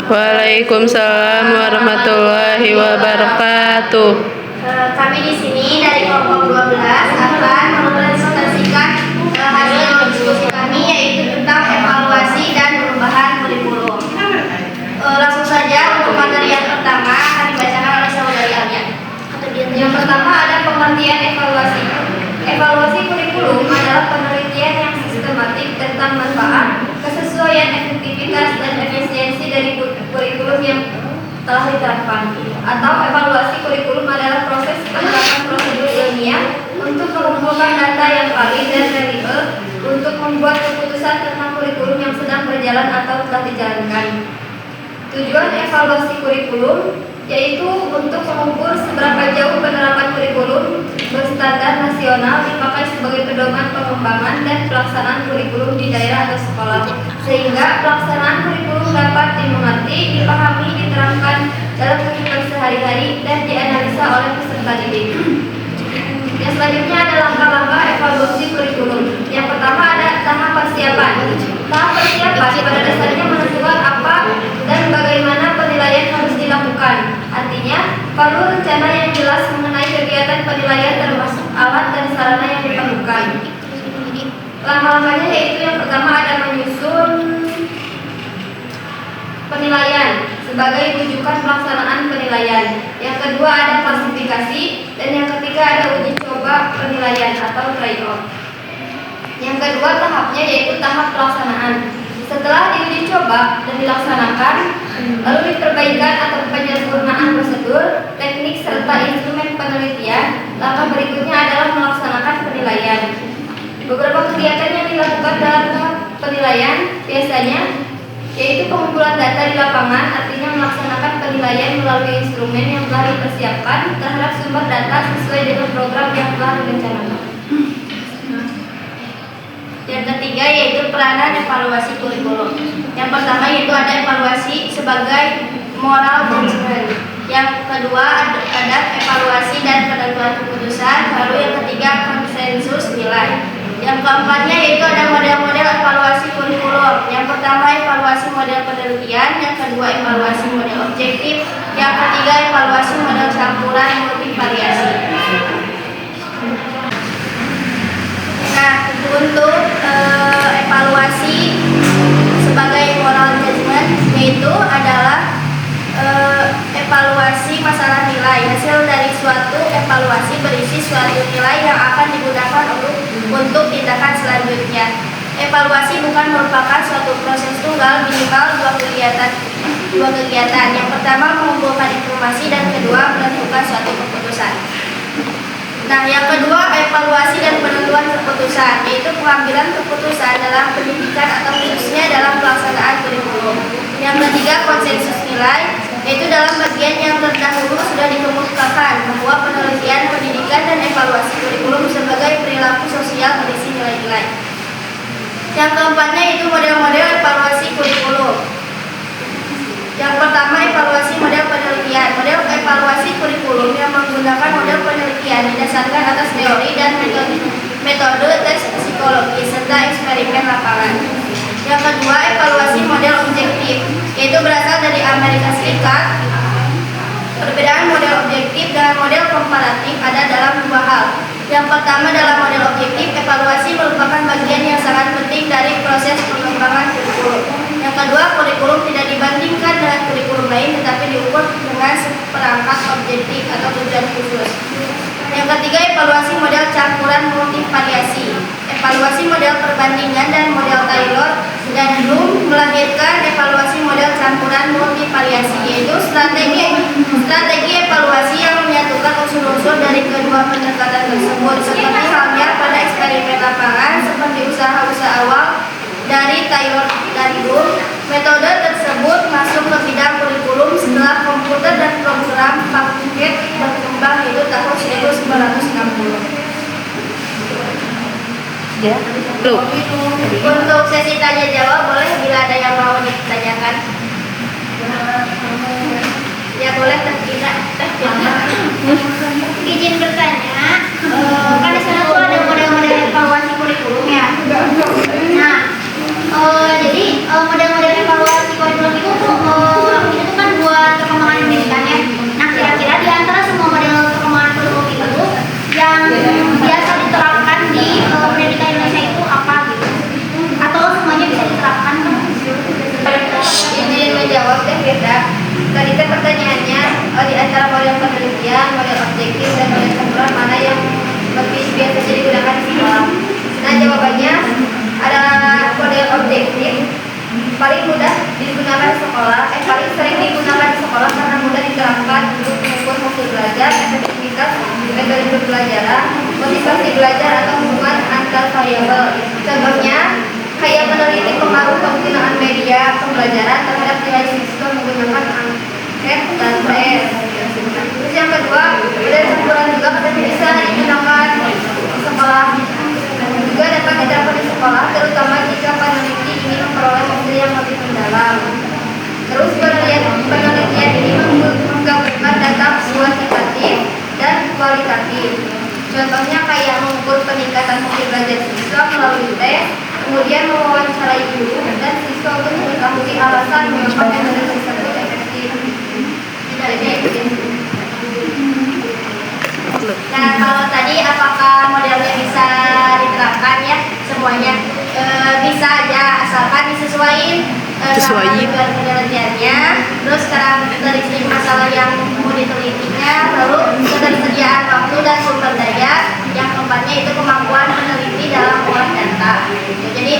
Waalaikumsalam warahmatullahi wabarakatuh. Kami di sini dari kelompok 12 akan mempresentasikan hasil diskusi kami, yaitu tentang evaluasi dan perubahan kurikulum. Langsung saja untuk materi yang pertama akan dibacakan oleh saudari Alia. Yang pertama ada pengertian evaluasi. Evaluasi kurikulum adalah penelitian yang sistematik tentang manfaat, kesesuaian, efektivitas, dan efisiensi dari kurikulum yang telah diterapkan. Atau evaluasi kurikulum adalah proses penerapan prosedur ilmiah untuk mengumpulkan data yang valid dan reliable untuk membuat keputusan tentang kurikulum yang sedang berjalan atau telah dijalankan. Tujuan evaluasi kurikulum yaitu untuk mengukur seberapa jauh penerapan kurikulum berstandar nasional dipakai sebagai pedoman pengembangan dan pelaksanaan kurikulum di daerah atau sekolah, sehingga pelaksanaan kurikulum dapat dimengerti, dipahami, diterapkan dalam kehidupan sehari-hari dan dianalisa oleh peserta didik. Yang selanjutnya ada langkah-langkah evaluasi kurikulum. Yang pertama ada tahap persiapan. Tahap persiapan pada dasarnya menentukan apa dan bagaimana penilaian harus dilakukan. Artinya, perlu rencana yang jelas mengenai kegiatan penilaian termasuk alat dan sarana yang diperlukan. Langkah-langkahnya yaitu yang pertama ada menyusun penilaian sebagai rujukan pelaksanaan penilaian. Yang kedua ada klasifikasi, dan yang ketiga ada uji coba penilaian atau tryout. Yang kedua tahapnya yaitu tahap pelaksanaan. Setelah diuji coba dan dilaksanakan, lalu diperbaikan atau penyempurnaan prosedur, teknik serta instrumen penelitian, langkah berikutnya adalah melaksanakan penilaian. Beberapa kegiatan yang dilakukan dalam tahap penilaian biasanya yaitu pengumpulan data di lapangan, artinya melaksanakan penilaian melalui instrumen yang telah dipersiapkan terhadap sumber data sesuai dengan program yang telah direncanakan. Yang ketiga yaitu peranan evaluasi kurikulum. Yang pertama yaitu ada evaluasi sebagai moral judgment. Yang kedua ada evaluasi dan penentuan keputusan. Lalu yang ketiga konsensus nilai. Yang keempatnya yaitu ada model-model evaluasi kurikulum. Yang pertama evaluasi model penelitian, yang kedua evaluasi model objektif, yang ketiga evaluasi model campuran multivariasi. Nah, untuk evaluasi sebagai moral judgment yaitu adalah evaluasi masalah nilai. Hasil dari suatu evaluasi berisi suatu nilai yang akan digunakan untuk tindakan selanjutnya. Evaluasi bukan merupakan suatu proses tunggal, minimal dua kegiatan. Yang pertama mengumpulkan informasi dan kedua menentukan suatu keputusan. Nah, yang kedua evaluasi dan penentuan keputusan, yaitu pengambilan keputusan dalam pendidikan atau khususnya dalam pelaksanaan kurikulum. Yang ketiga konsensus nilai, yaitu dalam bagian yang terdahulu sudah dikemukakan bahwa penelitian pendidikan dan evaluasi kurikulum sebagai perilaku sosial berisi nilai-nilai. Yang keempatnya itu model-model evaluasi kurikulum. Yang pertama evaluasi model penelitian. Model evaluasi kurikulum yang menggunakan model penelitian didasarkan atas teori dan metode tes psikologi serta eksperimen lapangan. Yang kedua evaluasi model objektif, yaitu berasal dari Amerika Serikat. Perbedaan model objektif dan model komparatif ada dalam dua hal. Yang pertama dalam model objektif, evaluasi merupakan bagian yang sangat penting dari proses pengembangan kurikulum. Yang kedua, kurikulum tidak dibandingkan dengan kurikulum lain, tetapi diukur dengan seperangkat objektif atau tujuan khusus. Yang ketiga, evaluasi model campuran multivariasi. Evaluasi model perbandingan dan model Taylor dan Bloom melahirkan evaluasi model campuran multivariasi, yaitu strategi evaluasi yang menyatukan unsur-unsur dari kedua pendekatan tersebut, seperti halnya pada eksperimen lapangan seperti usaha-usaha awal dari Taylor dan Bloom. Metode tersebut masuk ke bidang kurikulum setelah komputer dan program paket berkembang itu tahun 1960. Ya, belum. Untuk sesi tanya jawab boleh bila ada yang mau ditanyakan. Ya boleh tidak. Izin bertanya, kan di sana tuh ada model-model evaluasi kurikulum ya. Nah, jadi model-model evaluasi kurikulum itu tuh paling mudah digunakan di sekolah, paling sering digunakan di sekolah karena mudah diterapkan untuk mengukur hasil belajar, efektivitas metode pembelajaran, motivasi belajar atau hubungan antar variabel. Contohnya, kayak meneliti pengaruh penggunaan media pembelajaran terhadap nilai siswa menggunakan angket dan tes. Terus yang kedua, model campuran juga bisa digunakan di sekolah. Juga dapat diterapkan di sekolah, terutama jika peneliti ingin memperoleh hasil yang lebih mendalam. Terus penelitian ini menggabungkan data kuantitatif dan kualitatif. Contohnya kayak mengukur peningkatan hasil belajar siswa melalui tes, kemudian mewawancarai guru dan siswa untuk mengetahui alasan mengapa metode tersebut efektif. Jadi, nah, kalau tadi apakah modelnya bisa diterapkan ya? Semuanya bisa aja, asalkan disesuaikan dengan penelitiannya. Terus karakteristik masalah yang mau ditelitinya, lalu ketersediaan waktu dan sumber daya. Yang keempatnya itu kemampuan peneliti dalam olah data. Jadi